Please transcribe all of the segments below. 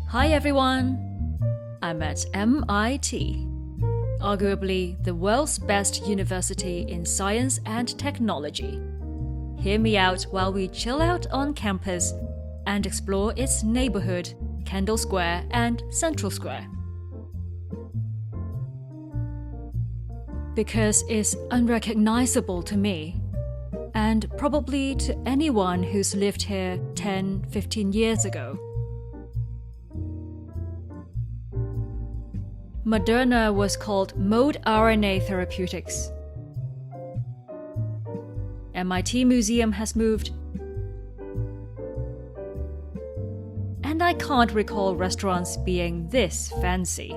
Hi everyone! I'm at MIT, arguably the world's best university in science and technology. Hear me out while we chill out on campus and explore its neighbourhood, Kendall Square and Central Square. Because it's unrecognizable to me, and probably to anyone who's lived here 10, 15 years ago. Moderna was called mode RNA therapeutics. MIT Museum has moved. And I can't recall restaurants being this fancy.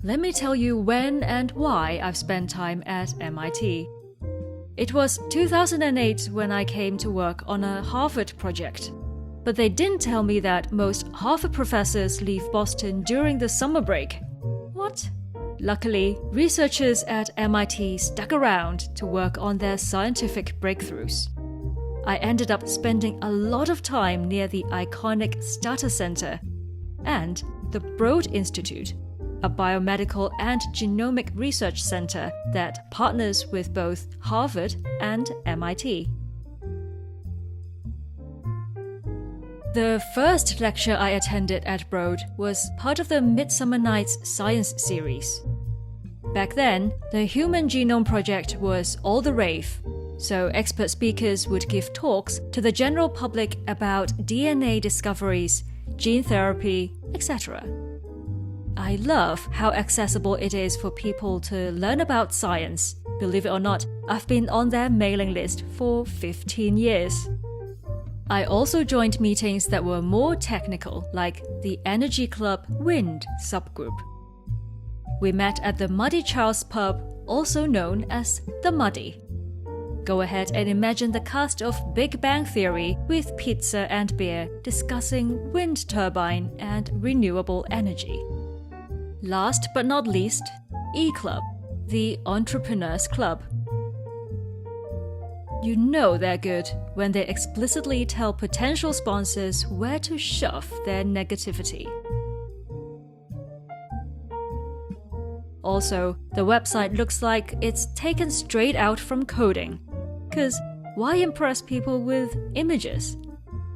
Let me tell you when and why I've spent time at MIT. It was 2008 when I came to work on a Harvard project. But they didn't tell me that most Harvard professors leave Boston during the summer break. What? Luckily, researchers at MIT stuck around to work on their scientific breakthroughs. I ended up spending a lot of time near the iconic Stata Center and the Broad Institute, a biomedical and genomic research center that partners with both Harvard and MIT. The first lecture I attended at Broad was part of the Midsummer Night's Science series. Back then, the Human Genome Project was all the rave, so expert speakers would give talks to the general public about DNA discoveries, gene therapy, etc. I love how accessible it is for people to learn about science. Believe it or not, I've been on their mailing list for 15 years. I also joined meetings that were more technical, like the Energy Club Wind subgroup. We met at the Muddy Charles pub, also known as the Muddy. Go ahead and imagine the cast of Big Bang Theory with pizza and beer discussing wind turbine and renewable energy. Last but not least, E-Club, the Entrepreneurs Club. You know they're good when they explicitly tell potential sponsors where to shove their negativity. Also, the website looks like it's taken straight out from coding. 'Cause why impress people with images?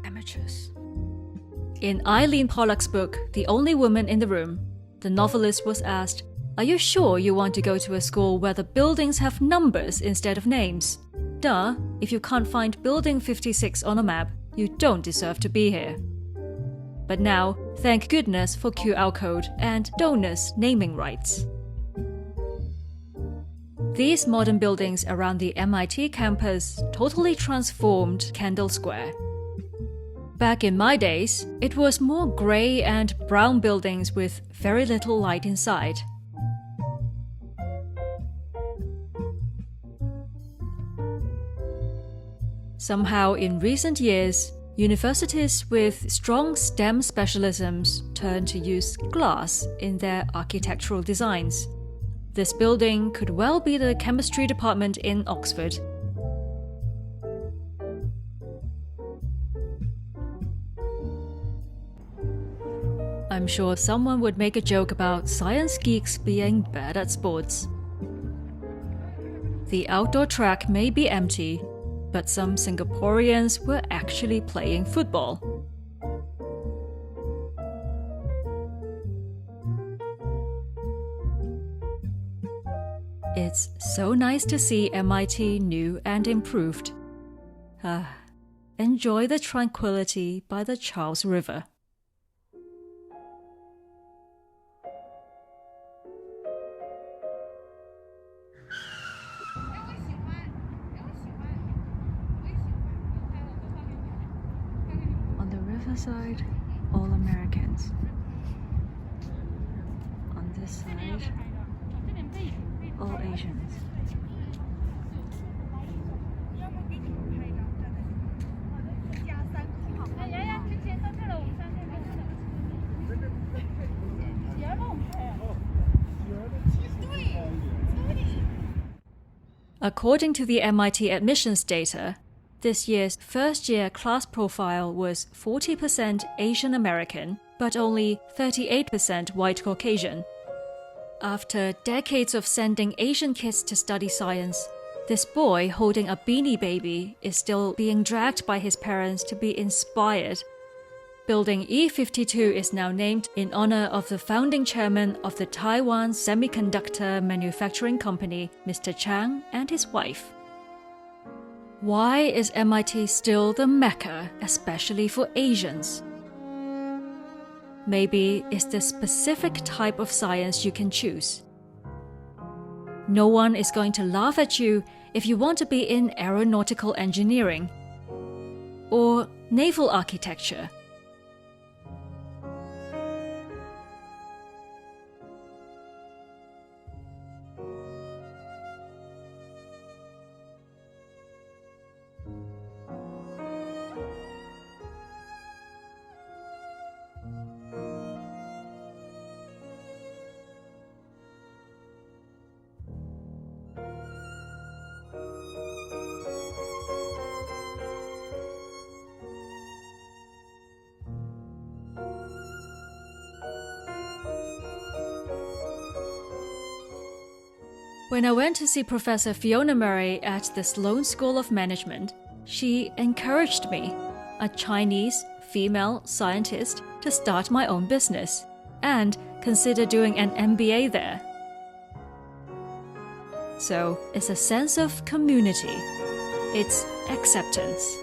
Amateurs. In Eileen Pollock's book, The Only Woman in the Room, the novelist was asked, "Are you sure you want to go to a school where the buildings have numbers instead of names? Duh, if you can't find Building 56 on a map, you don't deserve to be here." But now, thank goodness for QR code and donors' naming rights. These modern buildings around the MIT campus totally transformed Kendall Square. Back in my days, it was more grey and brown buildings with very little light inside. Somehow, in recent years, universities with strong STEM specialisms turned to use glass in their architectural designs. This building could well be the chemistry department in Oxford. I'm sure someone would make a joke about science geeks being bad at sports. The outdoor track may be empty, but some Singaporeans were actually playing football. It's so nice to see MIT new and improved. Enjoy the tranquility by the Charles River. On the riverside, all Americans. On this side, all Asians. According to the MIT admissions data, This year's first-year class profile was 40% Asian American, but only 38% white Caucasian. After decades of sending Asian kids to study science, this boy holding a beanie baby is still being dragged by his parents to be inspired. Building E52 is now named in honor of the founding chairman of the Taiwan Semiconductor Manufacturing Company, Mr. Chang, and his wife. Why is MIT still the Mecca, especially for Asians? Maybe it's the specific type of science you can choose. No one is going to laugh at you if you want to be in aeronautical engineering or naval architecture. When I went to see Professor Fiona Murray at the Sloan School of Management, she encouraged me, a Chinese female scientist, to start my own business and consider doing an MBA there. So it's a sense of community. It's acceptance.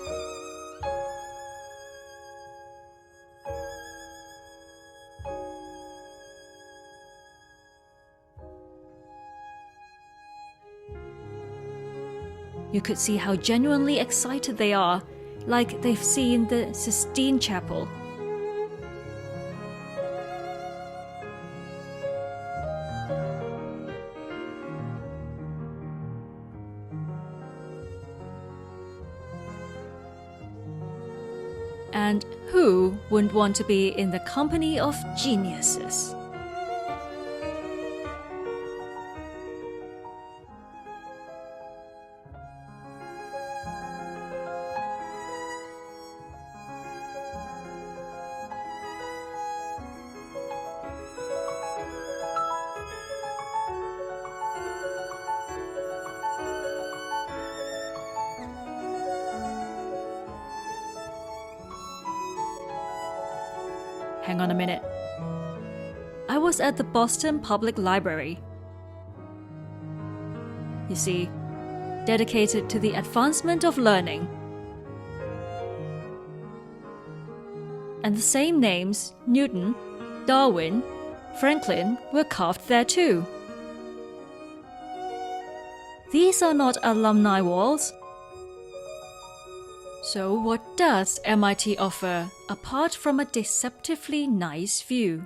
You could see how genuinely excited they are, like they've seen the Sistine Chapel. And who wouldn't want to be in the company of geniuses? Hang on a minute. I was at the Boston Public Library. You see, dedicated to the advancement of learning. And the same names, Newton, Darwin, Franklin, were carved there too. These are not alumni walls. So what does MIT offer apart from a deceptively nice view?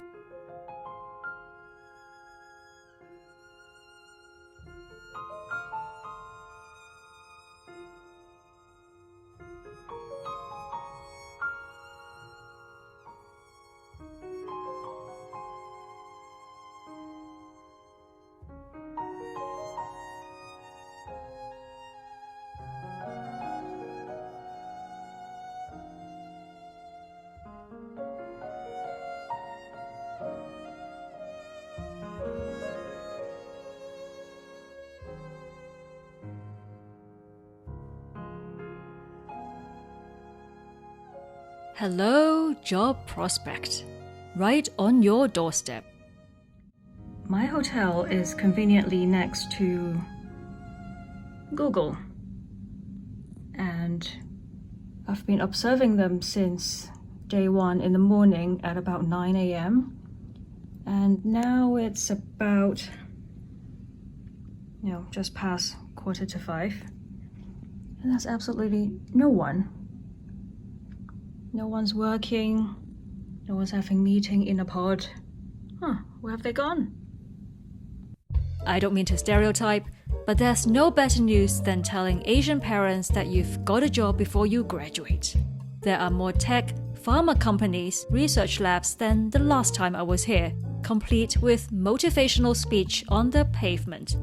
Hello, job prospect, right on your doorstep. My hotel is conveniently next to Google, and I've been observing them since day one in the morning at about 9 a.m. and now it's about, just past 4:45, and there's absolutely no one. No one's working, no one's having meeting in a pod. Where have they gone? I don't mean to stereotype, but there's no better news than telling Asian parents that you've got a job before you graduate. There are more tech, pharma companies, research labs than the last time I was here, complete with motivational speech on the pavement.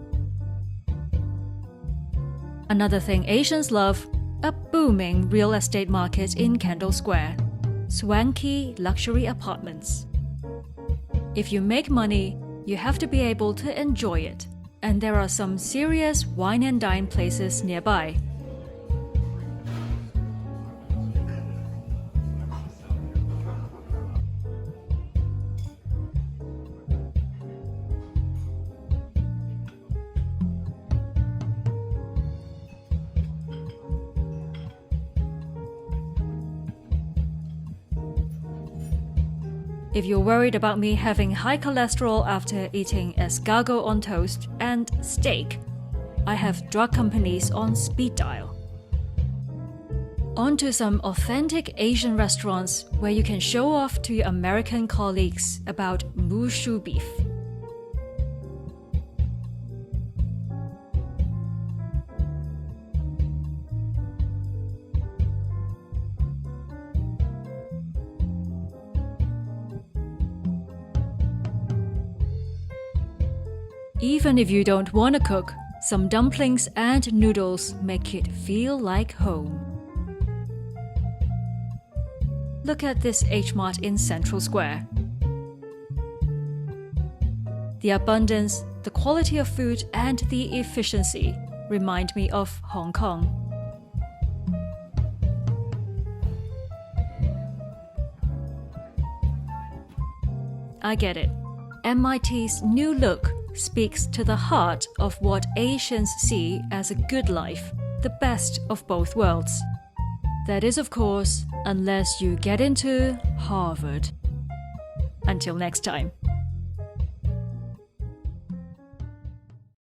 Another thing Asians love, a booming real estate market in Kendall Square. Swanky luxury apartments. If you make money, you have to be able to enjoy it, and there are some serious wine and dine places nearby. If you're worried about me having high cholesterol after eating escargot on toast and steak, I have drug companies on speed dial. On to some authentic Asian restaurants where you can show off to your American colleagues about mushu beef. Even if you don't want to cook, some dumplings and noodles make it feel like home. Look at this H-Mart in Central Square. The abundance, the quality of food, and the efficiency remind me of Hong Kong. I get it. MIT's new look speaks to the heart of what Asians see as a good life, the best of both worlds. That is, of course, unless you get into Harvard. Until next time.